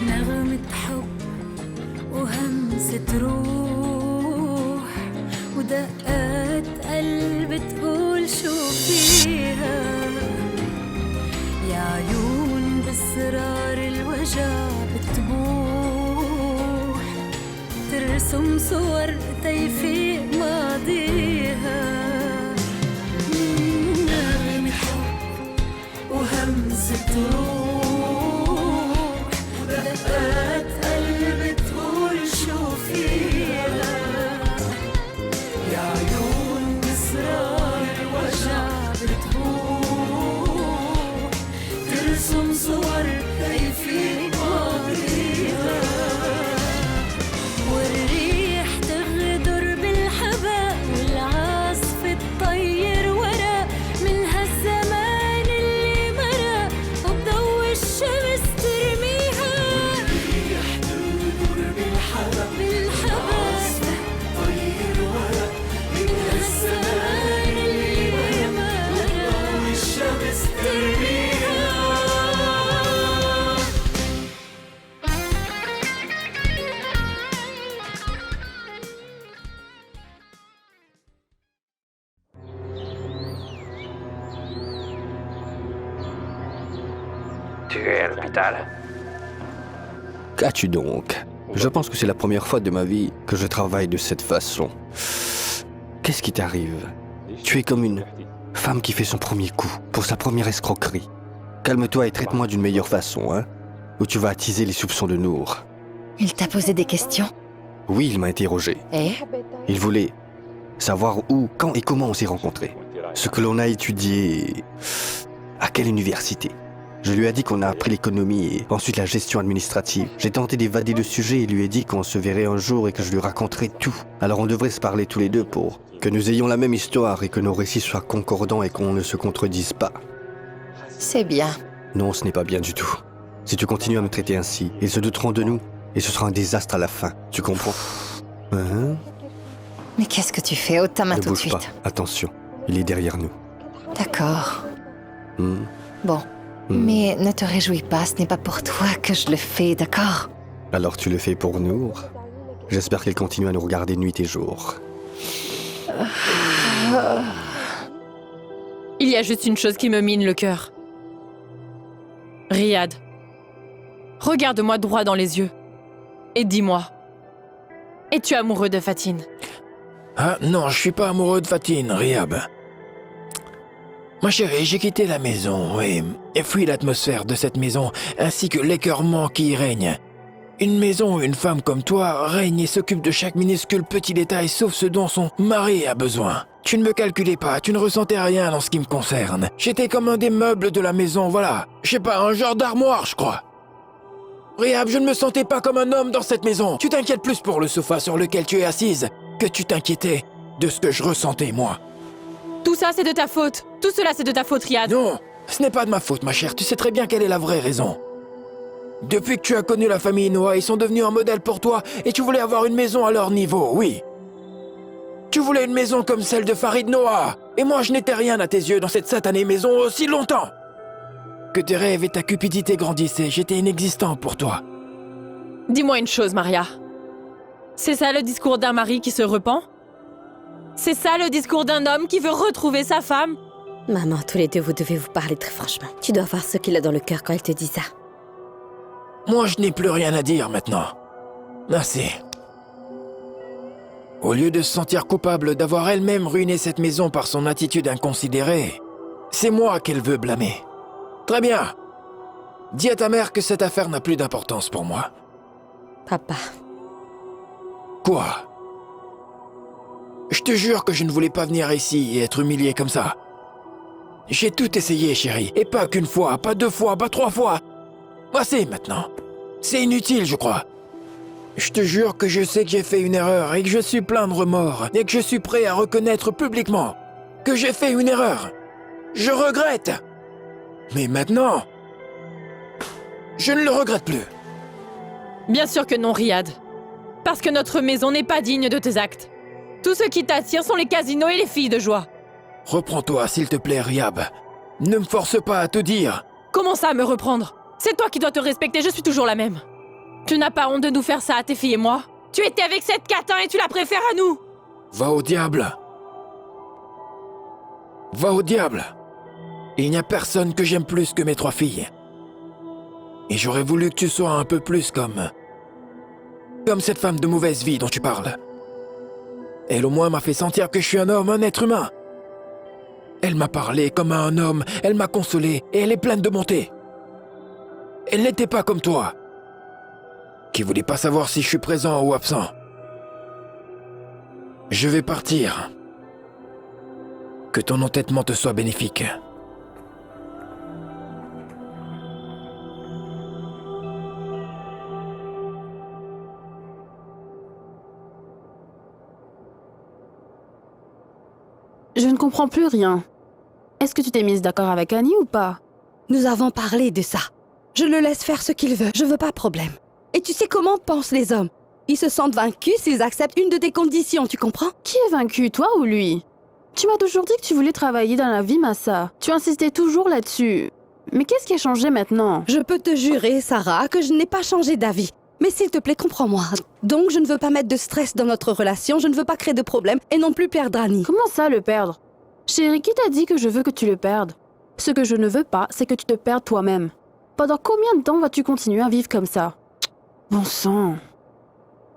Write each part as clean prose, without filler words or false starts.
نغمة حب وهمسة روح ودقات قلب تقول شو فيها يا عيون بأسرار الوجع بتبوح ترسم صور تيفيق ماضيها نغمة حب وهمسة روح ودقات قلب تقول شو فيها يا عيون بأسرار الوجع بتبوح ترسم صور تيفيق ماضيها والريح تغدر بالحباء والعاصف تطير ورا من هالزمان اللي مرق وبضوء الشمس ترميها والريح تغدر بالحباء تطير ورا من هالزمان اللي مرق وبضوء الشمس ترميها Tu es à l'hôpital? Qu'as-tu donc? Je pense que c'est la première fois de ma vie que je travaille de cette façon. Qu'est-ce qui t'arrive? Tu es comme une femme qui fait son premier coup pour sa première escroquerie. Calme-toi et traite-moi d'une meilleure façon, hein? Ou tu vas attiser les soupçons de Nour. Il t'a posé des questions? Oui, il m'a interrogé. Et? Il voulait savoir où, quand et comment on s'est rencontrés. Ce que l'on a étudié... À quelle université? Je lui ai dit qu'on a appris l'économie et ensuite la gestion administrative. J'ai tenté d'évader le sujet et lui ai dit qu'on se verrait un jour et que je lui raconterais tout. Alors on devrait se parler tous les deux pour que nous ayons la même histoire et que nos récits soient concordants et qu'on ne se contredise pas. C'est bien. Non, ce n'est pas bien du tout. Si tu continues à me traiter ainsi, ils se douteront de nous et ce sera un désastre à la fin. Tu comprends? Hein? Mais qu'est-ce que tu fais? Ôte ta main Ne tout de bouge pas. suite. Attention, il est derrière nous. D'accord. Hmm. Bon. Mais ne te réjouis pas, ce n'est pas pour toi que je le fais, d'accord? Alors tu le fais pour Nour? J'espère qu'elle continue à nous regarder nuit et jour. Il y a juste une chose qui me mine le cœur. Riyad, regarde-moi droit dans les yeux et dis-moi, es-tu amoureux de Fatine? Ah non, je suis pas amoureux de Fatine, Riyab. Ma chérie, j'ai quitté la maison, oui, et fui l'atmosphère de cette maison, ainsi que l'écœurement qui y règne. Une maison où une femme comme toi règne et s'occupe de chaque minuscule petit détail sauf ce dont son mari a besoin. Tu ne me calculais pas, tu ne ressentais rien dans ce qui me concerne. J'étais comme un des meubles de la maison, voilà. Je sais pas, un genre d'armoire, je crois. Riyab, je ne me sentais pas comme un homme dans cette maison. Tu t'inquiètes plus pour le sofa sur lequel tu es assise que tu t'inquiétais de ce que je ressentais, moi. Tout ça, c'est de ta faute. Tout cela, c'est de ta faute, Riyad. Non, ce n'est pas de ma faute, ma chère. Tu sais très bien quelle est la vraie raison. Depuis que tu as connu la famille Noah, ils sont devenus un modèle pour toi et tu voulais avoir une maison à leur niveau, oui. Tu voulais une maison comme celle de Farid Noah. Et moi, je n'étais rien à tes yeux dans cette satanée maison aussi longtemps. Que tes rêves et ta cupidité grandissaient, j'étais inexistant pour toi. Dis-moi une chose, Maria. C'est ça le discours d'un mari qui se repent? C'est ça le discours d'un homme qui veut retrouver sa femme? Maman, tous les deux, vous devez vous parler très franchement. Tu dois voir ce qu'il a dans le cœur quand elle te dit ça. Moi, je n'ai plus rien à dire maintenant. Assez. Au lieu de se sentir coupable d'avoir elle-même ruiné cette maison par son attitude inconsidérée, c'est moi qu'elle veut blâmer. Très bien. Dis à ta mère que cette affaire n'a plus d'importance pour moi. Papa, Quoi? Je te jure que je ne voulais pas venir ici et être humilié comme ça. J'ai tout essayé, chérie. Et pas qu'une fois, pas deux fois, pas trois fois. Assez maintenant. C'est inutile, je crois. Je te jure que je sais que j'ai fait une erreur et que je suis plein de remords et que je suis prêt à reconnaître publiquement que j'ai fait une erreur. Je regrette. Mais maintenant, je ne le regrette plus. Bien sûr que non, Riyad. Parce que notre maison n'est pas digne de tes actes. Tout ce qui t'attire sont les casinos et les filles de joie. Reprends-toi, s'il te plaît, Riyab. Ne me force pas à te dire. Comment ça, me reprendre? C'est toi qui dois te respecter, je suis toujours la même. Tu n'as pas honte de nous faire ça à tes filles et moi? Tu étais avec cette catin et tu la préfères à nous! Va au diable! Va au diable! Il n'y a personne que j'aime plus que mes 3 filles. Et j'aurais voulu que tu sois un peu plus comme cette femme de mauvaise vie dont tu parles. Elle au moins m'a fait sentir que je suis un homme, un être humain. Elle m'a parlé comme à un homme, elle m'a consolé et elle est pleine de bonté. Elle n'était pas comme toi, qui voulait pas savoir si je suis présent ou absent. Je vais partir. Que ton entêtement te soit bénéfique. Je ne comprends plus rien. Est-ce que tu t'es mise d'accord avec Annie ou pas? Nous avons parlé de ça. Je le laisse faire ce qu'il veut, je veux pas de problème. Et tu sais comment pensent les hommes? Ils se sentent vaincus s'ils acceptent une de tes conditions, tu comprends? Qui est vaincu, toi ou lui? Tu m'as toujours dit que tu voulais travailler dans la vie, Massa. Tu insistais toujours là-dessus. Mais qu'est-ce qui a changé maintenant? Je peux te jurer, Sarah, que je n'ai pas changé d'avis. Mais s'il te plaît, comprends-moi. Donc je ne veux pas mettre de stress dans notre relation, je ne veux pas créer de problème et non plus perdre Annie. Comment ça, le perdre? Chérie, qui t'a dit que je veux que tu le perdes? Ce que je ne veux pas, c'est que tu te perdes toi-même. Pendant combien de temps vas-tu continuer à vivre comme ça? Bon sang.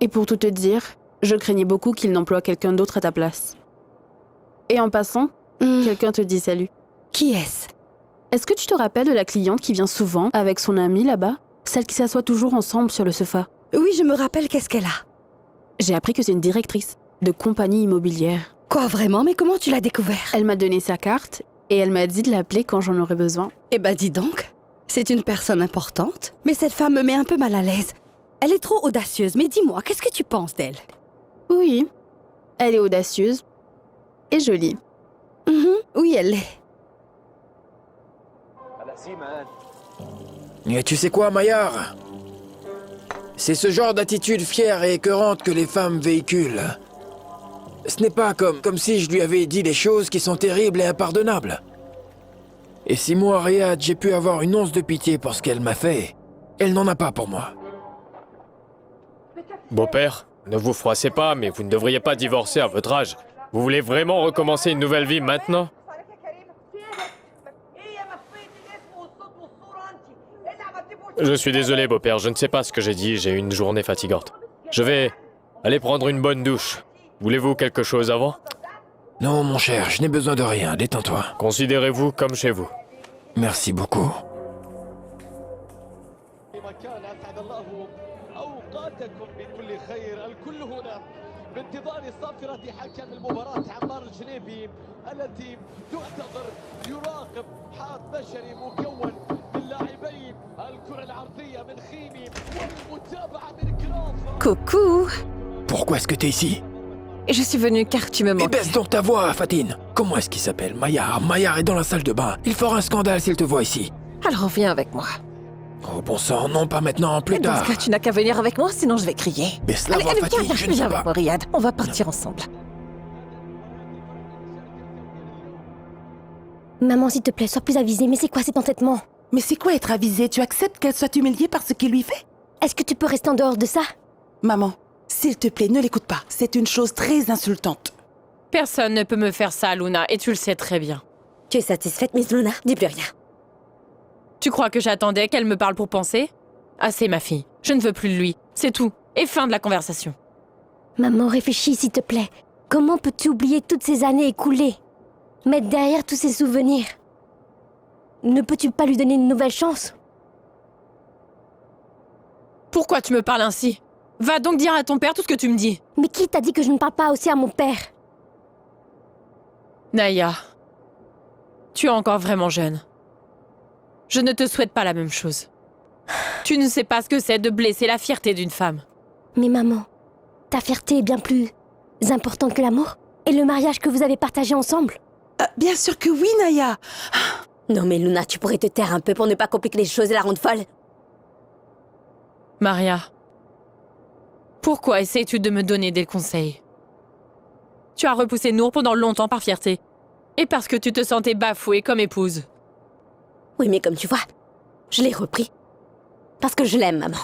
Et pour tout te dire, je craignais beaucoup qu'il n'emploie quelqu'un d'autre à ta place. Et en passant, quelqu'un te dit salut. Qui est-ce? Est-ce que tu te rappelles de la cliente qui vient souvent avec son amie là-bas? Celle qui s'assoit toujours ensemble sur le sofa. Oui, je me rappelle, qu'est-ce qu'elle a? J'ai appris que c'est une directrice de compagnie immobilière. Quoi, vraiment? Mais comment tu l'as découvert? Elle m'a donné sa carte et elle m'a dit de l'appeler quand j'en aurais besoin. Eh ben dis donc, c'est une personne importante. Mais cette femme me met un peu mal à l'aise. Elle est trop audacieuse, mais dis-moi, qu'est-ce que tu penses d'elle? Oui, elle est audacieuse et jolie. Oui, elle l'est. Et tu sais quoi, Maillard? C'est ce genre d'attitude fière et écœurante que les femmes véhiculent. Ce n'est pas comme si je lui avais dit des choses qui sont terribles et impardonnables. Et si moi, Riyad, j'ai pu avoir une once de pitié pour ce qu'elle m'a fait, elle n'en a pas pour moi. Beau-père, ne vous froissez pas, mais vous ne devriez pas divorcer à votre âge. Vous voulez vraiment recommencer une nouvelle vie maintenant? Je suis désolé, beau-père, je ne sais pas ce que j'ai dit, j'ai eu une journée fatigante. Je vais aller prendre une bonne douche. Voulez-vous quelque chose avant? Non, mon cher, je n'ai besoin de rien, détends-toi. Considérez-vous comme chez vous. Merci beaucoup. بانتظار صافرة حكم المباراة عمار الجنيبي التي تعتبر يراقب حاط بشري مكون من لاعبين الكرة العرضية من خيمي والمتابعة من كرافة. Coucou. Pourquoi est-ce que t'es ici? Je suis venue car tu me Et manques. baisse donc ta voix, Fatine. Comment est-ce qu'il s'appelle? Maillard. Maillard est dans la salle de bain. Il fera un scandale s'il te voit ici. Alors viens avec moi. Oh bon sang, non, pas maintenant, plus Dans tard. ce cas, tu n'as qu'à venir avec moi, sinon je vais crier. Baisse la voix, allez, Fatine, viens, je ne sais viens pas. avec moi, Riyad. On va partir ensemble. Maman, s'il te plaît, sois plus avisée. Mais c'est quoi cet entêtement? Mais c'est quoi être avisée? Tu acceptes qu'elle soit humiliée par ce qu'il lui fait? Est-ce que tu peux rester en dehors de ça? Maman, s'il te plaît, ne l'écoute pas. C'est une chose très insultante. Personne ne peut me faire ça, Luna, et tu le sais très bien. Tu es satisfaite, Miss Luna? Dis plus rien. Tu crois que j'attendais qu'elle me parle pour penser? Assez, ma fille. Je ne veux plus de lui. C'est tout. Et fin de la conversation. Maman, réfléchis, s'il te plaît. Comment peux-tu oublier toutes ces années écoulées? Mettre derrière tous ces souvenirs? Ne peux-tu pas lui donner une nouvelle chance? Pourquoi tu me parles ainsi? Va donc dire à ton père tout ce que tu me dis. Mais qui t'a dit que je ne parle pas aussi à mon père? Naya, tu es encore vraiment jeune. Je ne te souhaite pas la même chose. Tu ne sais pas ce que c'est de blesser la fierté d'une femme. Mais maman, ta fierté est bien plus importante que l'amour? Et le mariage que vous avez partagé ensemble? Bien sûr que oui, Naya. Non mais Luna, tu pourrais te taire un peu pour ne pas compliquer les choses et la rendre folle. Maria, pourquoi essayes-tu de me donner des conseils? Tu as repoussé Nour pendant longtemps par fierté. Et parce que tu te sentais bafouée comme épouse. Oui, mais comme tu vois, je l'ai repris. Parce que je l'aime, maman.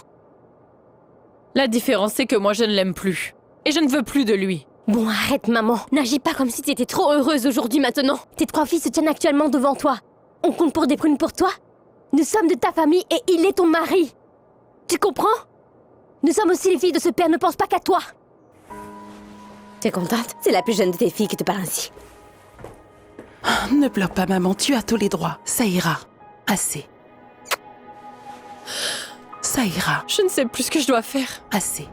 La différence, c'est que moi, je ne l'aime plus. Et je ne veux plus de lui. Bon, arrête, maman. N'agis pas comme si t'étais trop heureuse aujourd'hui maintenant. Tes 3 filles se tiennent actuellement devant toi. On compte pour des prunes pour toi. Nous sommes de ta famille et il est ton mari. Tu comprends? Nous sommes aussi les filles de ce père, ne pense pas qu'à toi. T'es contente? C'est la plus jeune de tes filles qui te parle ainsi. Ne pleure pas, maman, tu as tous les droits. Ça ira. Assez. Ça ira. Je ne sais plus ce que je dois faire. Assez.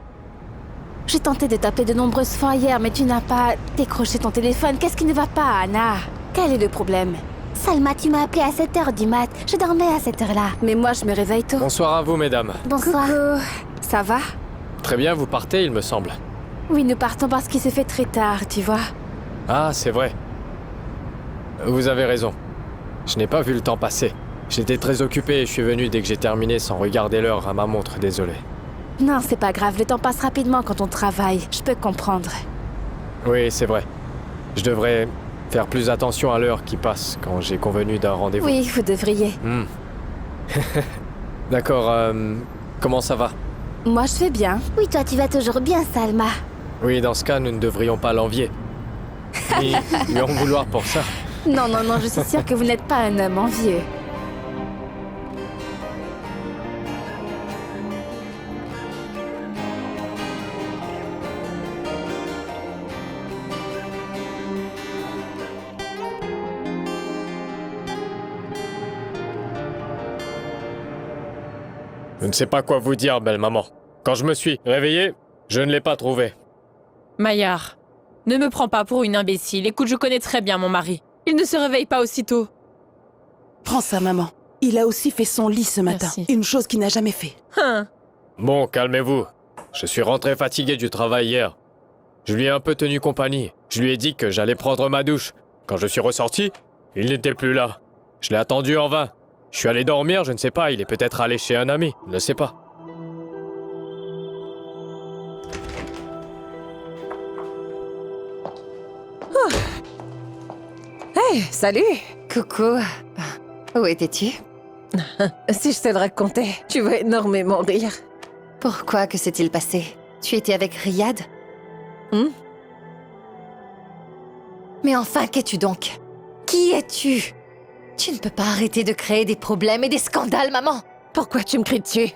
J'ai tenté de t'appeler de nombreuses fois hier, mais tu n'as pas décroché ton téléphone. Qu'est-ce qui ne va pas, Anna? Quel est le problème? Salma, tu m'as appelé à 7h du mat. Je dormais à cette heure-là. Mais moi, je me réveille tôt. Bonsoir à vous, mesdames. Bonsoir. Coucou. Ça va? Très bien, vous partez, il me semble. Oui, nous partons parce qu'il se fait très tard, tu vois. Ah, c'est vrai. Vous avez raison. Je n'ai pas vu le temps passer. J'étais très occupé et je suis venu dès que j'ai terminé sans regarder l'heure à ma montre, désolé. Non, c'est pas grave, le temps passe rapidement quand on travaille. Je peux comprendre. Oui, c'est vrai. Je devrais faire plus attention à l'heure qui passe quand j'ai convenu d'un rendez-vous. Oui, vous devriez. D'accord, comment ça va? Moi, je vais bien. Oui, toi, tu vas toujours bien, Salma. Oui, dans ce cas, nous ne devrions pas l'envier. Ni lui en vouloir pour ça. Non, non, non, je suis sûre que vous n'êtes pas un homme envieux. Je ne sais pas quoi vous dire, belle maman. Quand je me suis réveillé, je ne l'ai pas trouvé. Maillard, ne me prends pas pour une imbécile. Écoute, je connais très bien mon mari. Il ne se réveille pas aussitôt. Prends ça, maman. Il a aussi fait son lit ce matin. Merci. Une chose qu'il n'a jamais fait. Hein. Bon, calmez-vous. Je suis rentré fatigué du travail hier. Je lui ai un peu tenu compagnie. Je lui ai dit que j'allais prendre ma douche. Quand je suis ressorti, il n'était plus là. Je l'ai attendu en vain. Je suis allé dormir, je ne sais pas, il est peut-être allé chez un ami, je ne sais pas. Hey, salut! Coucou. Où étais-tu? Si je te le racontais, tu vas énormément rire. Pourquoi? Que s'est-il passé? Tu étais avec Riyad? Mais enfin, qu'es-tu donc? Qui es-tu? Tu ne peux pas arrêter de créer des problèmes et des scandales, maman! Pourquoi tu me cries dessus?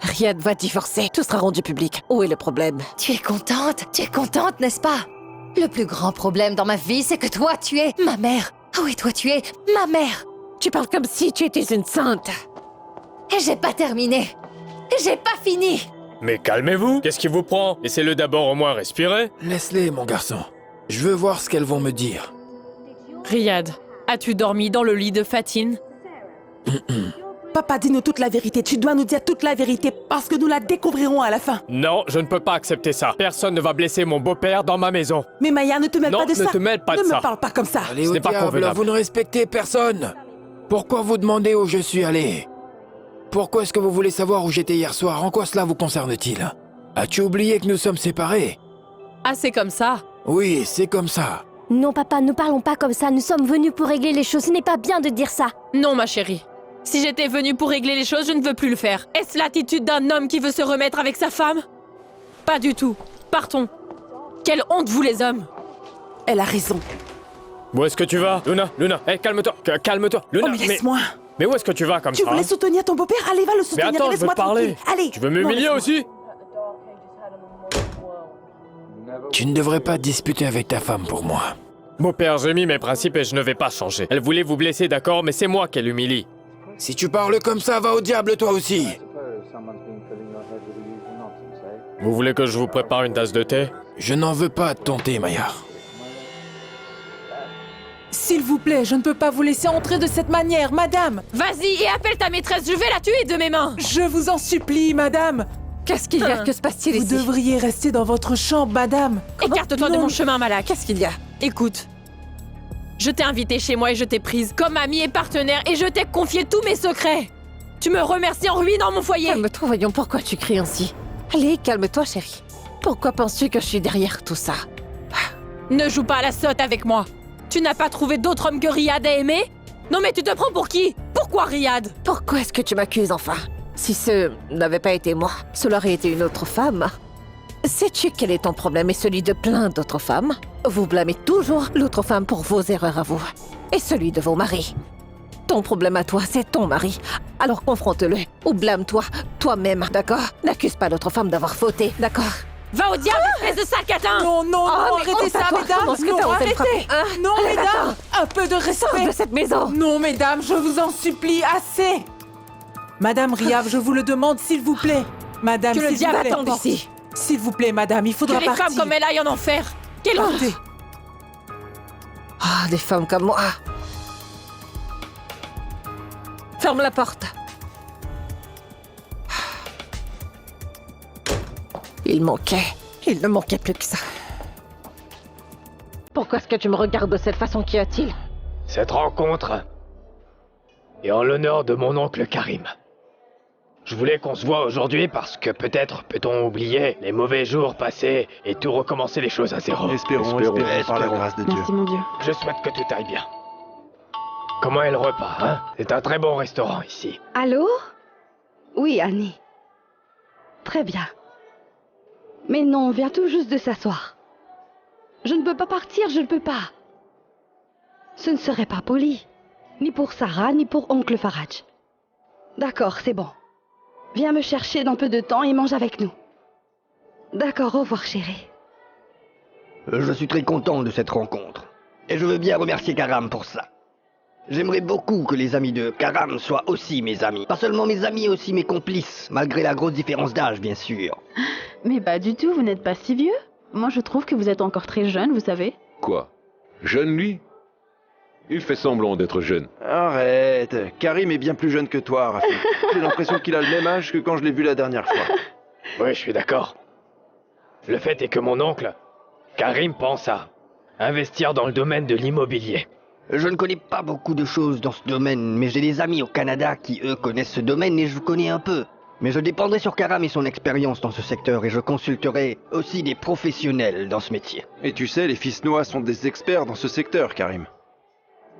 Riyad va divorcer, tout sera rendu public. Où est le problème? Tu es contente? Tu es contente, n'est-ce pas? Le plus grand problème dans ma vie, c'est que toi, tu es ma mère. Ah oui, toi, tu es ma mère. Tu parles comme si tu étais une sainte. Et j'ai pas terminé. J'ai pas fini. Mais calmez-vous, qu'est-ce qui vous prend? Laissez-le d'abord au moins respirer. Laisse-les, mon garçon. Je veux voir ce qu'elles vont me dire. Riyad, as-tu dormi dans le lit de Fatine? Papa, dis-nous toute la vérité. Tu dois nous dire toute la vérité parce que nous la découvrirons à la fin. Non, je ne peux pas accepter ça. Personne ne va blesser mon beau-père dans ma maison. Mais Maya, ne te mêle Non, pas de ça. ne te mêle pas de Ne ça. me parle pas comme ça. Allez Ce au n'est pas diable, convenable. vous ne respectez personne. Pourquoi vous demandez où je suis allé? Pourquoi est-ce que vous voulez savoir où j'étais hier soir? En quoi cela vous concerne-t-il? As-tu oublié que nous sommes séparés? Ah, c'est comme ça? Oui, c'est comme ça. Non, papa, ne parlons pas comme ça. Nous sommes venus pour régler les choses. Ce n'est pas bien de dire ça. Non, ma chérie. Si j'étais venue pour régler les choses, je ne veux plus le faire. Est-ce l'attitude d'un homme qui veut se remettre avec sa femme? Pas du tout. Partons. Quelle honte, vous les hommes! Elle a raison. Où est-ce que tu vas? Luna, hey, calme-toi, calme-toi. Luna, Oh, mais laisse-moi. mais où est-ce que tu vas comme Tu ça? voulais soutenir ton beau-père? Allez, va le Mais soutenir. attends, je veux Laisse-moi te parler. tranquille. Allez. Tu veux m'humilier Non, aussi? Tu ne devrais pas te disputer avec ta femme pour moi. Beau-père, j'ai mis mes principes et je ne vais pas changer. Elle voulait vous blesser, d'accord, mais c'est moi qui l'humilie. Si tu parles comme ça, va au diable toi aussi. Vous voulez que je vous prépare une tasse de thé? Je n'en veux pas de ton thé, Maillard. S'il vous plaît, je ne peux pas vous laisser entrer de cette manière, madame. Vas-y et appelle ta maîtresse, je vais la tuer de mes mains! Je vous en supplie, madame. Qu'est-ce qu'il y a? Que se passe-t-il Vous ici? devriez rester dans votre chambre, madame. Écarte-toi de Non. mon chemin, Malak. Qu'est-ce qu'il y a? Écoute, je t'ai invité chez moi et je t'ai prise comme amie et partenaire et je t'ai confié tous mes secrets. Tu me remercies en ruinant mon foyer. Calme-toi, voyons, pourquoi tu cries ainsi? Allez, calme-toi, chérie. Pourquoi penses-tu que je suis derrière tout ça? Ne joue pas à la sotte avec moi. Tu n'as pas trouvé d'autre homme que Riyad à aimer? Non mais tu te prends pour qui? Pourquoi Riyad? Pourquoi est-ce que tu m'accuses enfin? Si ce n'avait pas été moi, cela aurait été une autre femme. Sais-tu quel est ton problème et celui de plein d'autres femmes? Vous blâmez toujours l'autre femme pour vos erreurs à vous. Et celui de vos maris. Ton problème à toi, c'est ton mari. Alors confronte-le. Ou blâme-toi, toi-même, d'accord? N'accuse pas l'autre femme d'avoir fauté, d'accord? Va au diable, espèce de sacatin! Non, non, non, Oh, mais arrêtez ça, honte à toi, mesdames! comment est-ce que Non, t'as osé me frapper, arrêtez! hein? Non, Allez, mesdames! va-t'en. Un peu de Sors de respect! cette maison! Non, mesdames, je vous en supplie, assez! Madame Riab, je vous le demande, s'il vous plaît. Madame, Que le s'il vous diable plaît. t'attende ici. S'il vous plaît, madame, il Que faudra les partir. femmes comme elle aillent en enfer. Quelle honte! Partez. Ah, des femmes comme moi. Ferme la porte. Il ne manquait plus que ça. Pourquoi est-ce que tu me regardes de cette façon, qu'y a-t-il? Cette rencontre est en l'honneur de mon oncle Karim. Je voulais qu'on se voit aujourd'hui parce que peut-être peut-on oublier les mauvais jours passés et tout recommencer les choses à zéro. Espérons par la grâce de Dieu. Merci mon Dieu. Je souhaite que tout aille bien. Comment est le repas, hein? C'est un très bon restaurant ici. Allô? Oui, Annie. Très bien. Mais non, on vient tout juste de s'asseoir. Je ne peux pas partir, je ne peux pas. Ce ne serait pas poli. Ni pour Sarah, ni pour oncle Faraj. D'accord, c'est bon. Viens me chercher dans peu de temps et mange avec nous. D'accord, au revoir, chérie. Je suis très content de cette rencontre. Et je veux bien remercier Karam pour ça. J'aimerais beaucoup que les amis de Karam soient aussi mes amis. Pas seulement mes amis, aussi mes complices. Malgré la grosse différence d'âge, bien sûr. Mais pas du tout, vous n'êtes pas si vieux. Moi, je trouve que vous êtes encore très jeune, vous savez. Quoi? Jeune, lui? Il fait semblant d'être jeune. Arrête, Karim est bien plus jeune que toi, Rafi. J'ai l'impression qu'il a le même âge que quand je l'ai vu la dernière fois. Oui, je suis d'accord. Le fait est que mon oncle, Karim, pense à investir dans le domaine de l'immobilier. Je ne connais pas beaucoup de choses dans ce domaine, mais j'ai des amis au Canada qui, eux, connaissent ce domaine et je connais un peu. Mais je dépendrai sur Karam et son expérience dans ce secteur et je consulterai aussi des professionnels dans ce métier. Et tu sais, les fils Noah sont des experts dans ce secteur, Karim.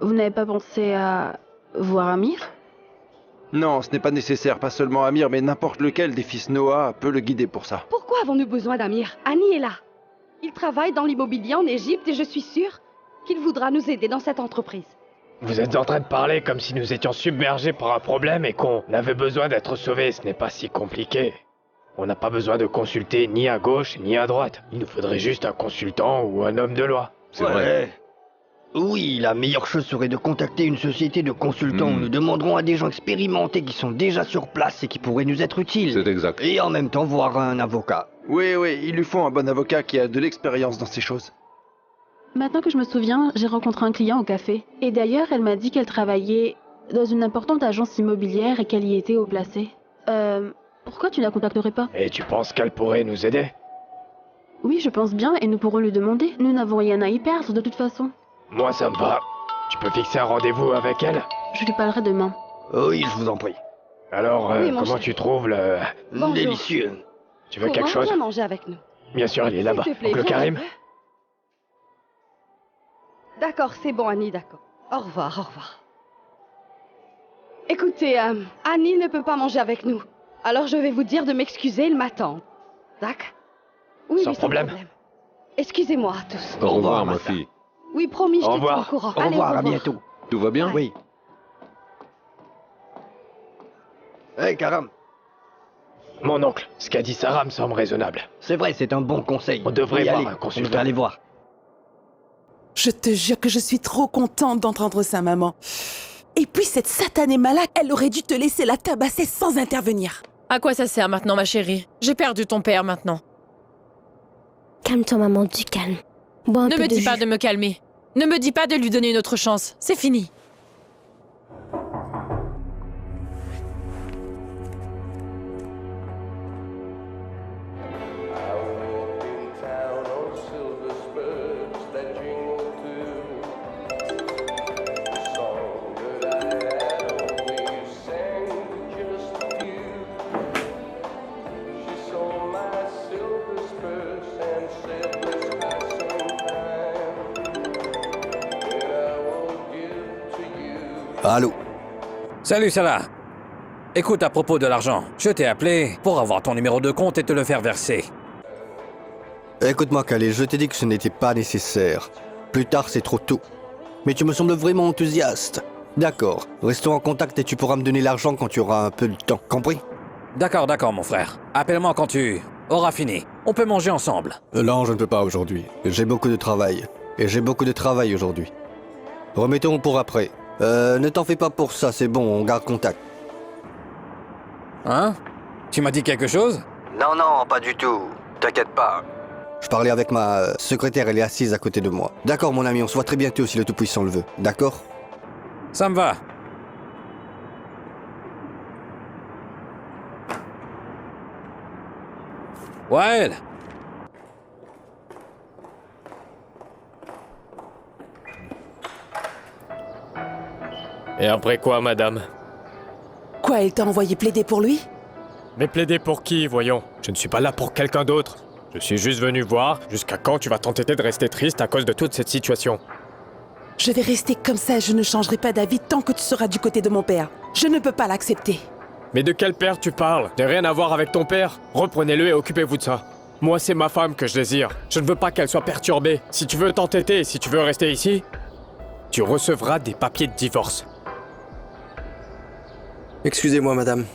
Vous n'avez pas pensé à voir Amir? Non, ce n'est pas nécessaire, pas seulement Amir, mais n'importe lequel des fils Noah peut le guider pour ça. Pourquoi avons-nous besoin d'Amir? Annie est là. Il travaille dans l'immobilier en Égypte et je suis sûre qu'il voudra nous aider dans cette entreprise. Vous êtes en train de parler comme si nous étions submergés par un problème et qu'on avait besoin d'être sauvés. Ce n'est pas si compliqué. On n'a pas besoin de consulter ni à gauche ni à droite. Il nous faudrait juste un consultant ou un homme de loi. C'est vrai. Oui, la meilleure chose serait de contacter une société de consultants. Nous demanderons à des gens expérimentés qui sont déjà sur place et qui pourraient nous être utiles. C'est exact. Et en même temps voir un avocat. Oui, il lui faut un bon avocat qui a de l'expérience dans ces choses. Maintenant que je me souviens, j'ai rencontré un client au café. Et d'ailleurs, elle m'a dit qu'elle travaillait dans une importante agence immobilière et qu'elle y était haut placée. Pourquoi tu la contacterais pas? Et tu penses qu'elle pourrait nous aider? Oui, je pense bien et nous pourrons lui demander. Nous n'avons rien à y perdre de toute façon. Moi, ça me va. Tu peux fixer un rendez-vous avec elle? Je lui parlerai demain. Oui, je vous en prie. Alors, Oui, mon comment cher. tu trouves le... Bonjour. Délicieux. Tu veux quelque chose? Viens manger avec nous. Bien sûr, elle est là-bas. S'il te plaît, Oncle viens, Karim? je veux. D'accord, c'est bon, Annie, d'accord. Au revoir, au revoir. Écoutez, Annie ne peut pas manger avec nous. Alors je vais vous dire de m'excuser, il m'attend. D'accord? Oui, Sans problème. Excusez-moi à tous. Au revoir, ma Massa. fille. Oui, promis, je Au te tiens au revoir. courant. Au Allez, revoir, à bientôt. Tout va bien? Oui. Hé, Karam. Mon oncle, ce qu'a dit Sarah me semble raisonnable. C'est vrai, c'est un bon conseil. On devrait Y voir aller. un On consultant. devrait aller voir. Je te jure que je suis trop contente d'entendre ça, maman. Et puis cette satanée malade, elle aurait dû te laisser la tabasser sans intervenir. À quoi ça sert maintenant, ma chérie? J'ai perdu ton père maintenant. Calme-toi, maman, du calme. Bois un Ne peu me de dis jus. pas de me calmer. Ne me dis pas de lui donner une autre chance. C'est fini. Allô? Salut Salah. Écoute, à propos de l'argent, je t'ai appelé pour avoir ton numéro de compte et te le faire verser. Écoute-moi, Calais, je t'ai dit que ce n'était pas nécessaire. Plus tard, c'est trop tôt. Mais tu me sembles vraiment enthousiaste. D'accord, restons en contact et tu pourras me donner l'argent quand tu auras un peu de temps, compris? D'accord, mon frère. Appelle-moi quand tu auras fini. On peut manger ensemble. Non, je ne peux pas aujourd'hui. J'ai beaucoup de travail. Et j'ai beaucoup de travail aujourd'hui. Remettons pour après. Ne t'en fais pas pour ça, c'est bon, on garde contact. Hein? Tu m'as dit quelque chose? Non, pas du tout. T'inquiète pas. Je parlais avec ma secrétaire, elle est assise à côté de moi. D'accord, mon ami, on se voit très bientôt si le Tout-Puissant le veut. D'accord? Ça me va. Wael! Et après quoi, madame? Quoi, elle t'a envoyé plaider pour lui? Mais plaider pour qui, voyons? Je ne suis pas là pour quelqu'un d'autre. Je suis juste venu voir jusqu'à quand tu vas t'entêter de rester triste à cause de toute cette situation. Je vais rester comme ça et je ne changerai pas d'avis tant que tu seras du côté de mon père. Je ne peux pas l'accepter. Mais de quel père tu parles? Je n'ai rien à voir avec ton père. Reprenez-le et occupez-vous de ça. Moi, c'est ma femme que je désire. Je ne veux pas qu'elle soit perturbée. Si tu veux t'entêter et si tu veux rester ici, tu recevras des papiers de divorce. Excusez-moi, madame.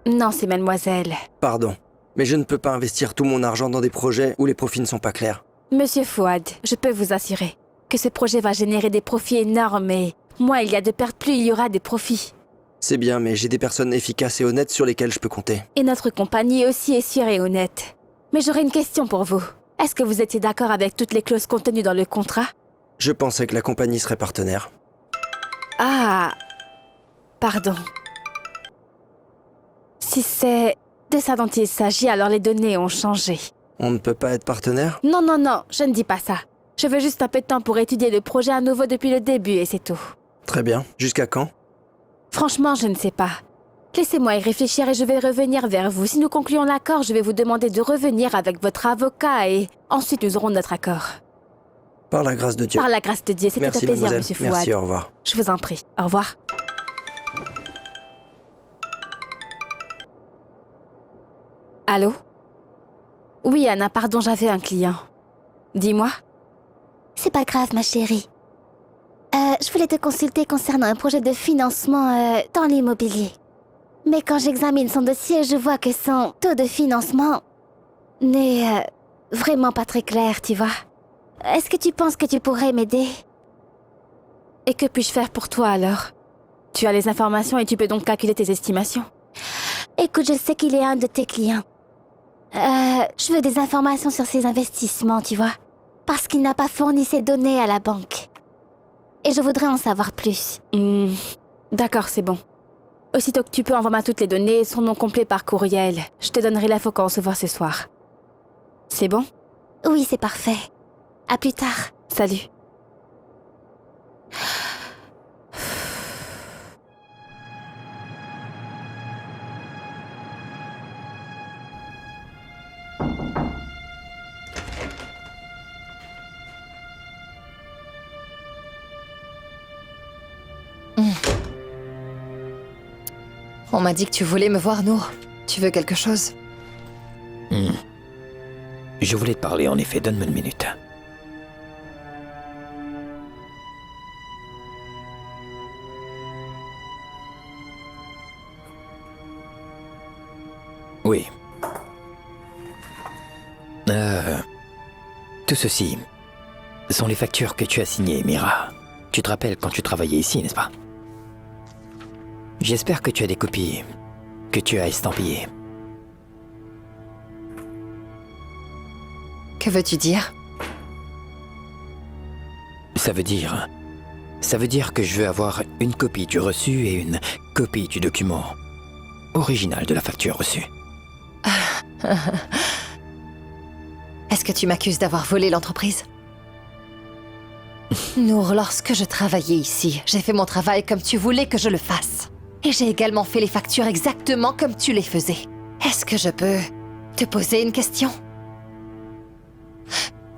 Non, c'est mademoiselle. Pardon. Mais je ne peux pas investir tout mon argent dans des projets où les profits ne sont pas clairs. Monsieur Fouad, je peux vous assurer que ce projet va générer des profits énormes et moins il y a de pertes, plus il y aura des profits. C'est bien, mais j'ai des personnes efficaces et honnêtes sur lesquelles je peux compter. Et notre compagnie aussi est sûre et honnête. Mais j'aurais une question pour vous. Est-ce que vous étiez d'accord avec toutes les clauses contenues dans le contrat? Je pensais que la compagnie serait partenaire. Ah... Pardon. Si c'est de ça dont il s'agit, alors les données ont changé. On ne peut pas être partenaire? Non, je ne dis pas ça. Je veux juste un peu de temps pour étudier le projet à nouveau depuis le début et c'est tout. Très bien. Jusqu'à quand? Franchement, je ne sais pas. Laissez-moi y réfléchir et je vais revenir vers vous. Si nous concluons l'accord, je vais vous demander de revenir avec votre avocat et ensuite nous aurons notre accord. Par la grâce de Dieu. Par la grâce de Dieu, c'était un plaisir, mademoiselle. monsieur Fouad. Merci, au revoir. Je vous en prie. Au revoir. Allô? Oui, Anna, pardon, j'avais un client. Dis-moi. C'est pas grave, ma chérie. Je voulais te consulter concernant un projet de financement dans l'immobilier. Mais quand j'examine son dossier, je vois que son taux de financement n'est vraiment pas très clair, tu vois. Est-ce que tu penses que tu pourrais m'aider? Et que puis-je faire pour toi alors? Tu as les informations et tu peux donc calculer tes estimations. Écoute, je sais qu'il est un de tes clients. Je veux des informations sur ses investissements, tu vois. Parce qu'il n'a pas fourni ses données à la banque. Et je voudrais en savoir plus. D'accord, c'est bon. Aussitôt que tu peux, envoie-moi toutes les données et son nom complet par courriel. Je te donnerai l'info quand on se voit ce soir. C'est bon? Oui, c'est parfait. À plus tard. Salut. On m'a dit que tu voulais me voir, Nour. Tu veux quelque chose? Je voulais te parler, en effet. Donne-moi une minute. Oui. Tout ceci sont les factures que tu as signées, Mira. Tu te rappelles quand tu travaillais ici, n'est-ce pas? J'espère que tu as des copies que tu as estampillées. Que veux-tu dire? Ça veut dire que je veux avoir une copie du reçu et une copie du document original de la facture reçue. Est-ce que tu m'accuses d'avoir volé l'entreprise? Nour, lorsque je travaillais ici, j'ai fait mon travail comme tu voulais que je le fasse. Et j'ai également fait les factures exactement comme tu les faisais. Est-ce que je peux te poser une question?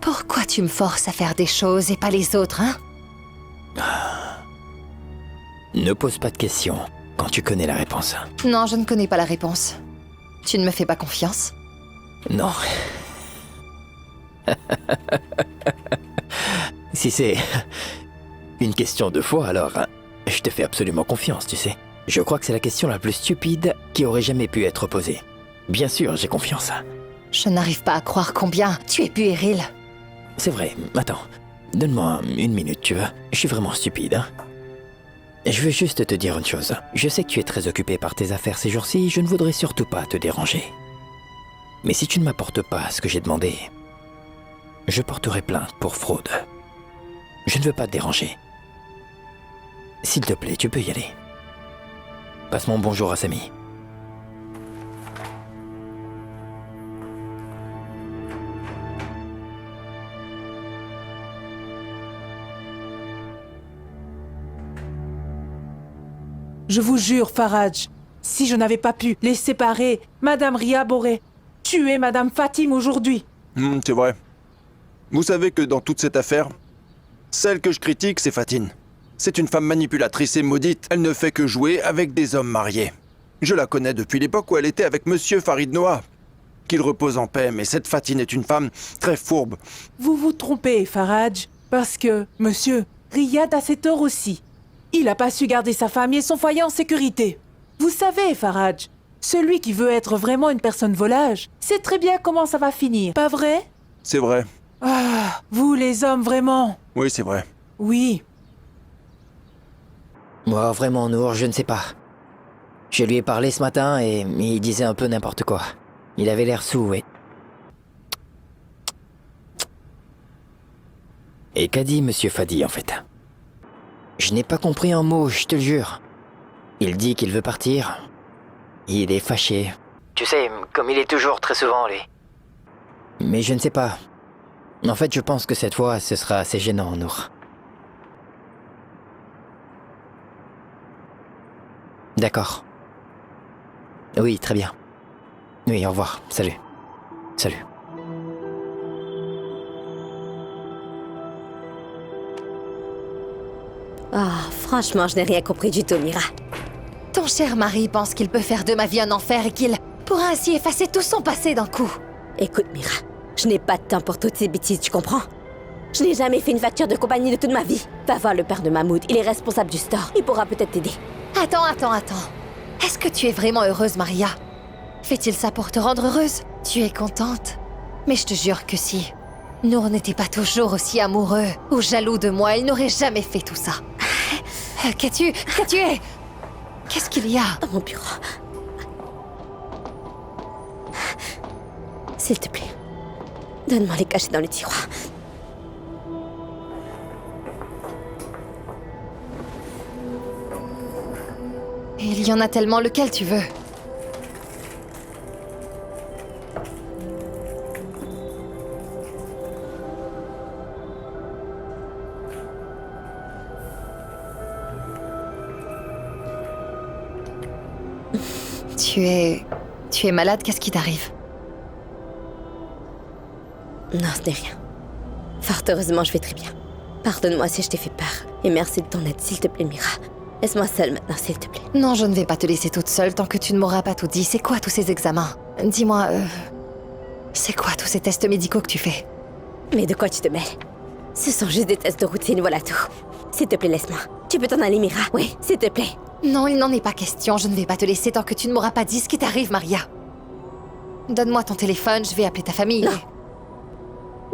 Pourquoi tu me forces à faire des choses et pas les autres, hein? Ne pose pas de questions. quand tu connais la réponse. Non, je ne connais pas la réponse. Tu ne me fais pas confiance? Non. Si c'est une question de foi, alors je te fais absolument confiance, tu sais. Je crois que c'est la question la plus stupide qui aurait jamais pu être posée. Bien sûr, j'ai confiance. Je n'arrive pas à croire combien tu es puéril. C'est vrai. Attends. Donne-moi 1 minute, tu veux. Je suis vraiment stupide, hein. Je veux juste te dire une chose. Je sais que tu es très occupé par tes affaires ces jours-ci, je ne voudrais surtout pas te déranger. Mais si tu ne m'apportes pas ce que j'ai demandé, je porterai plainte pour fraude. Je ne veux pas te déranger. S'il te plaît, tu peux y aller. Passe mon bonjour à Samy. Je vous jure, Faraj, si je n'avais pas pu les séparer, Madame Riab aurait tué Madame Fatim aujourd'hui. C'est vrai. Vous savez que dans toute cette affaire, celle que je critique, c'est Fatine. C'est une femme manipulatrice et maudite. Elle ne fait que jouer avec des hommes mariés. Je la connais depuis l'époque où elle était avec Monsieur Farid Noah. Qu'il repose en paix, mais cette Fatine est une femme très fourbe. Vous vous trompez, Faraj, parce que, monsieur, Riyad a ses torts aussi. Il n'a pas su garder sa famille et son foyer en sécurité. Vous savez, Faraj, celui qui veut être vraiment une personne volage, sait très bien comment ça va finir, pas vrai? C'est vrai. Ah, vous les hommes, vraiment. Oui, c'est vrai. Oui. Moi, vraiment, Nour, je ne sais pas. Je lui ai parlé ce matin et il disait un peu n'importe quoi. Il avait l'air saoul, et... Et qu'a dit Monsieur Fadi, en fait? Je n'ai pas compris un mot, je te le jure. Il dit qu'il veut partir. Il est fâché. Tu sais, comme il est toujours très souvent, lui. Mais je ne sais pas. En fait, je pense que cette fois, ce sera assez gênant, Nour. D'accord. Oui, très bien. Oui, au revoir. Salut. Salut. Ah, franchement, je n'ai rien compris du tout, Mira. Ton cher mari pense qu'il peut faire de ma vie un enfer et qu'il pourra ainsi effacer tout son passé d'un coup. Écoute, Mira, je n'ai pas de temps pour toutes ces bêtises, tu comprends? Je n'ai jamais fait une facture de compagnie de toute ma vie. Va voir le père de Mahmoud, il est responsable du store. Il pourra peut-être t'aider. Attends. Est-ce que tu es vraiment heureuse, Maria? Fait-il ça pour te rendre heureuse? Tu es contente? Mais je te jure que si Nour n'était pas toujours aussi amoureux ou jaloux de moi, il n'aurait jamais fait tout ça. Qu'as-tu Qu'est-ce qu'il y a? Dans mon bureau. S'il te plaît, donne-moi les cachets dans le tiroir. Il y en a tellement, lequel tu veux? Tu es malade, qu'est-ce qui t'arrive? Non, ce n'est rien. Fort heureusement, je vais très bien. Pardonne-moi si je t'ai fait peur. Et merci de ton aide, s'il te plaît, Mira. Laisse-moi seule maintenant, s'il te plaît. Non, je ne vais pas te laisser toute seule tant que tu ne m'auras pas tout dit. C'est quoi tous ces examens? Dis-moi, c'est quoi tous ces tests médicaux que tu fais? Mais de quoi tu te mêles? Ce sont juste des tests de routine, voilà tout. S'il te plaît, laisse-moi. Tu peux t'en aller, Mira? Oui, s'il te plaît. Non, il n'en est pas question. Je ne vais pas te laisser tant que tu ne m'auras pas dit ce qui t'arrive, Maria. Donne-moi ton téléphone, je vais appeler ta famille. Non.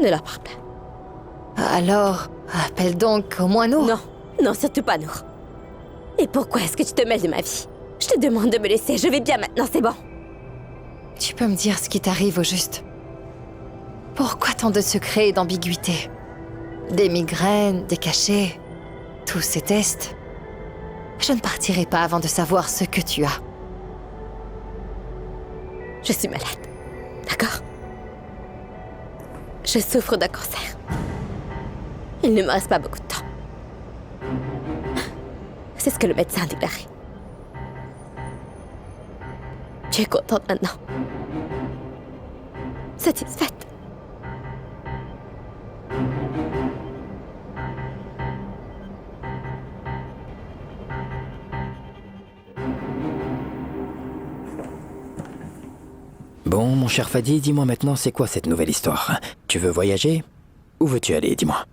Ne leur parle pas. Alors, appelle donc au moins nous. Non, surtout pas nous. Et pourquoi est-ce que tu te mêles de ma vie? Je te demande de me laisser, je vais bien maintenant, c'est bon. Tu peux me dire ce qui t'arrive au juste? Pourquoi tant de secrets et d'ambiguïté? Des migraines, des cachets, tous ces tests. Je ne partirai pas avant de savoir ce que tu as. Je suis malade, d'accord? Je souffre d'un cancer. Il ne me reste pas beaucoup de temps. C'est ce que le médecin a déclaré. Tu es contente maintenant? Satisfaite? Bon, mon cher Fadi, dis-moi maintenant, c'est quoi cette nouvelle histoire? Tu veux voyager? Où veux-tu aller, dis-moi?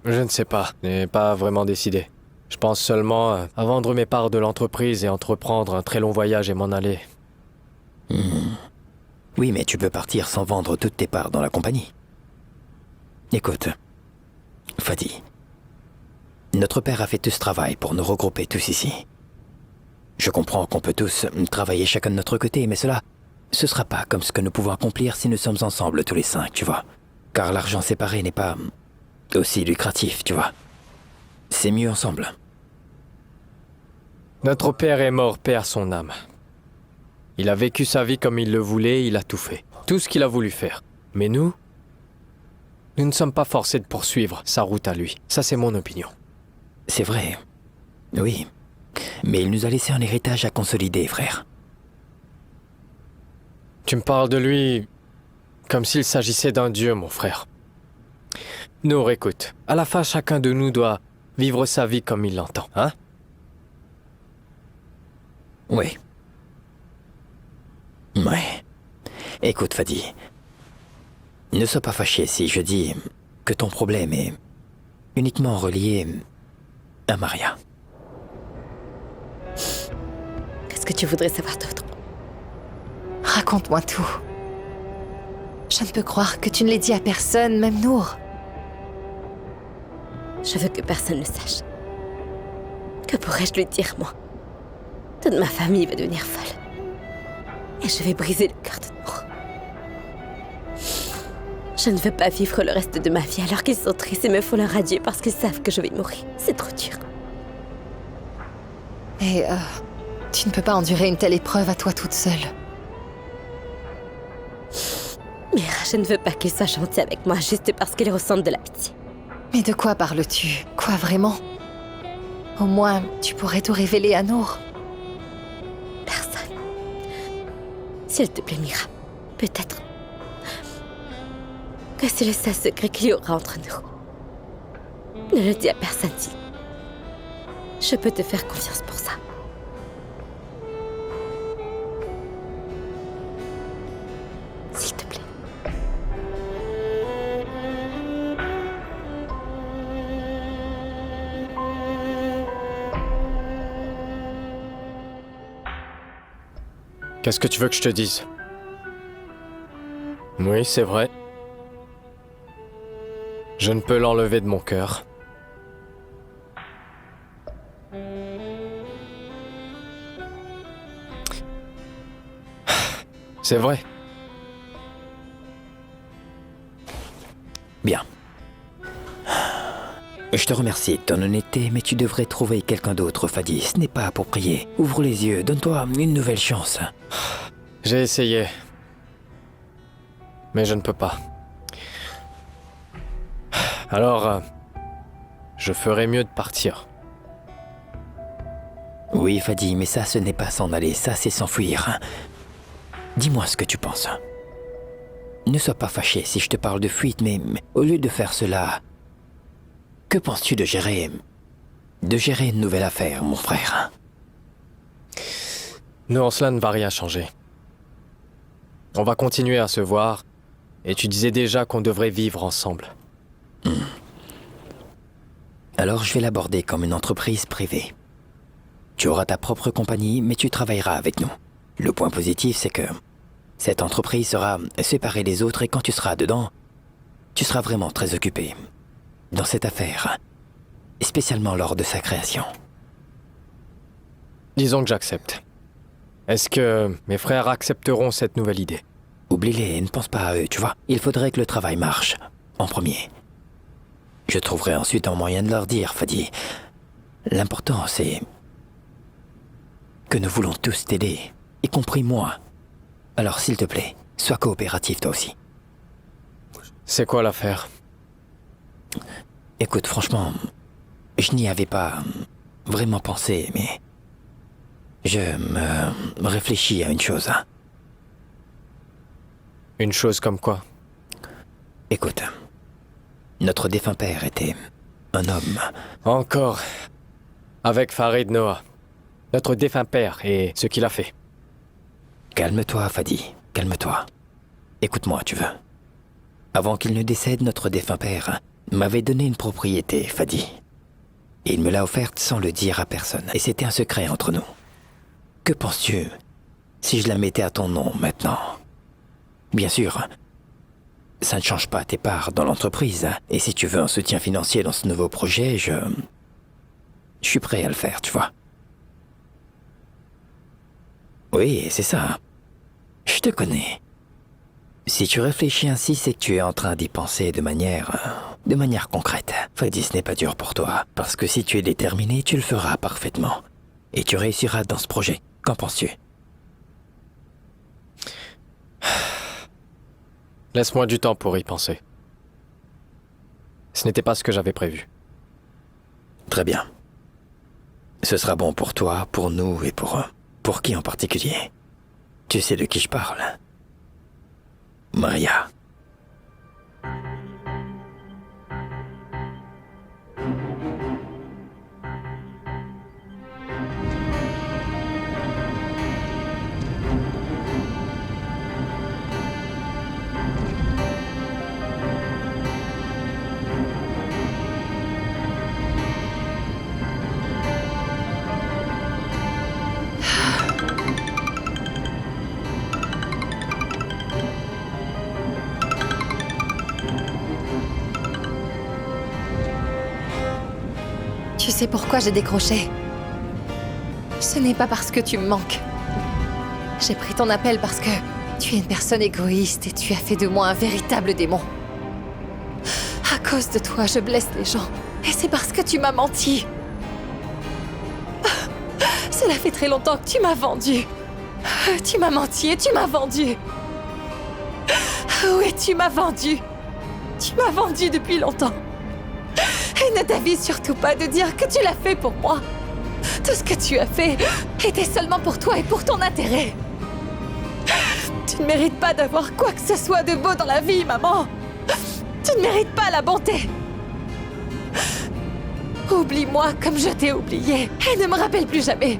Je ne sais pas, je n'ai pas vraiment décidé. Je pense seulement à vendre mes parts de l'entreprise et entreprendre un très long voyage et m'en aller. Oui, mais tu peux partir sans vendre toutes tes parts dans la compagnie. Écoute, Fadi, notre père a fait tout ce travail pour nous regrouper tous ici. Je comprends qu'on peut tous travailler chacun de notre côté, mais ce sera pas comme ce que nous pouvons accomplir si nous sommes ensemble tous les 5, tu vois. Car l'argent séparé n'est pas aussi lucratif, tu vois. C'est mieux ensemble. Notre père est mort, paix à son âme. Il a vécu sa vie comme il le voulait, il a tout fait. Tout ce qu'il a voulu faire. Mais nous ne sommes pas forcés de poursuivre sa route à lui. Ça, c'est mon opinion. C'est vrai. Oui. Mais il nous a laissé un héritage à consolider, frère. Tu me parles de lui comme s'il s'agissait d'un dieu, mon frère. Nour, écoute. À la fin, chacun de nous doit vivre sa vie comme il l'entend, hein? Oui. Ouais. Écoute, Fadi. Ne sois pas fâché si je dis que ton problème est uniquement relié à Maria. Qu'est-ce que tu voudrais savoir d'autre? Raconte-moi tout. Je ne peux croire que tu ne l'aies dit à personne, même Nour. Je veux que personne ne sache. Que pourrais-je lui dire, moi? Toute ma famille va devenir folle. Et je vais briser le cœur de Nour. Je ne veux pas vivre le reste de ma vie alors qu'ils sont tristes et me font leur adieu parce qu'ils savent que je vais mourir. C'est trop dur. Et tu ne peux pas endurer une telle épreuve à toi toute seule. Mira, je ne veux pas qu'ils soient gentils avec moi juste parce qu'ils ressentent de la pitié. Mais de quoi parles-tu? Quoi vraiment? Au moins, tu pourrais tout révéler à Nour. Personne. S'il te plaît, Mira, peut-être que c'est le seul secret qu'il y aura entre nous. Ne le dis à personne, s'il. Je peux te faire confiance pour ça. S'il te plaît. Qu'est-ce que tu veux que je te dise? Oui, c'est vrai. Je ne peux l'enlever de mon cœur. C'est vrai. Bien. Je te remercie de ton honnêteté, mais tu devrais trouver quelqu'un d'autre, Fadi. Ce n'est pas pour prier. Ouvre les yeux, donne-toi une nouvelle chance. J'ai essayé. Mais je ne peux pas. Alors, je ferais mieux de partir. Oui, Fadi, mais ça, ce n'est pas s'en aller, ça, c'est s'enfuir. Dis-moi ce que tu penses. Ne sois pas fâché si je te parle de fuite, mais au lieu de faire cela, que penses-tu de gérer une nouvelle affaire, mon frère? Non, cela ne va rien changer. On va continuer à se voir, et tu disais déjà qu'on devrait vivre ensemble. Alors je vais l'aborder comme une entreprise privée. Tu auras ta propre compagnie, mais tu travailleras avec nous. Le point positif, c'est que cette entreprise sera séparée des autres et quand tu seras dedans, tu seras vraiment très occupé dans cette affaire, spécialement lors de sa création. Disons que j'accepte. Est-ce que mes frères accepteront cette nouvelle idée? Oublie-les, ne pense pas à eux, tu vois. Il faudrait que le travail marche, en premier. Je trouverai ensuite un moyen de leur dire, Fadi. L'important, c'est que nous voulons tous t'aider, y compris moi. Alors, s'il te plaît, sois coopératif toi aussi. C'est quoi l'affaire? Écoute, franchement, je n'y avais pas vraiment pensé, mais je me réfléchis à une chose. Une chose comme quoi? Écoute, notre défunt père était un homme. Encore. Avec Farid Noah. Notre défunt père et ce qu'il a fait. Calme-toi, Fadi. calme-toi. Écoute-moi, tu veux. Avant qu'il ne décède, notre défunt père m'avait donné une propriété, Fadi. Et il me l'a offerte sans le dire à personne. Et c'était un secret entre nous. Que penses-tu si je la mettais à ton nom maintenant? Bien sûr, ça ne change pas tes parts dans l'entreprise. Et si tu veux un soutien financier dans ce nouveau projet, je suis prêt à le faire, tu vois. Oui, c'est ça. Je te connais. Si tu réfléchis ainsi, c'est que tu es en train d'y penser de manière concrète. Fadi, ce n'est pas dur pour toi, parce que si tu es déterminé, tu le feras parfaitement. Et tu réussiras dans ce projet. Qu'en penses-tu? Laisse-moi du temps pour y penser. Ce n'était pas ce que j'avais prévu. Très bien. Ce sera bon pour toi, pour nous et pour qui en particulier? Tu sais de qui je parle? Maria. Tu sais pourquoi j'ai décroché? Ce n'est pas parce que tu me manques. J'ai pris ton appel parce que tu es une personne égoïste et tu as fait de moi un véritable démon. À cause de toi, je blesse les gens. Et c'est parce que tu m'as menti. Cela fait très longtemps que tu m'as vendu. Tu m'as menti et tu m'as vendu. Oui, tu m'as vendu. Tu m'as vendu depuis longtemps. Et ne t'avise surtout pas de dire que tu l'as fait pour moi. Tout ce que tu as fait était seulement pour toi et pour ton intérêt. Tu ne mérites pas d'avoir quoi que ce soit de beau dans la vie, maman. Tu ne mérites pas la bonté. Oublie-moi comme je t'ai oublié et ne me rappelle plus jamais.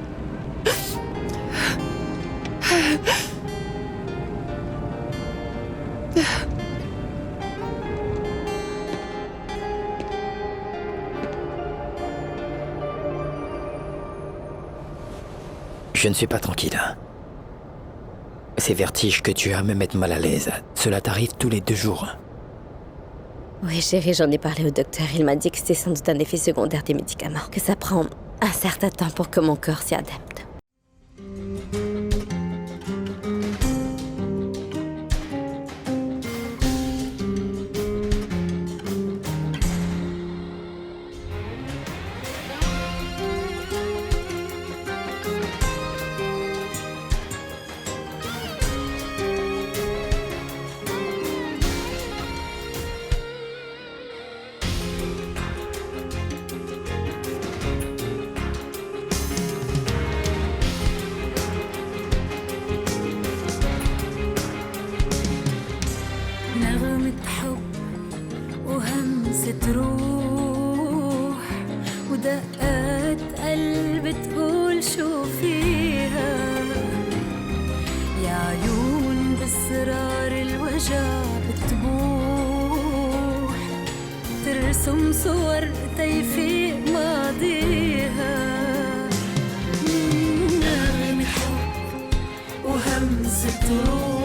Je ne suis pas tranquille. Ces vertiges que tu as me mettent mal à l'aise. Cela t'arrive tous les 2 jours. Oui, chérie, j'en ai parlé au docteur. Il m'a dit que c'était sans doute un effet secondaire des médicaments. Que ça prend un certain temps pour que mon corps s'y adapte. نغمة حب وهمسة روح ودقات قلب تقول شو فيها يا عيون بأسرار الوجع بتبوح ترسم صور تيفيق ماضيها نغمة حب وهمسة روح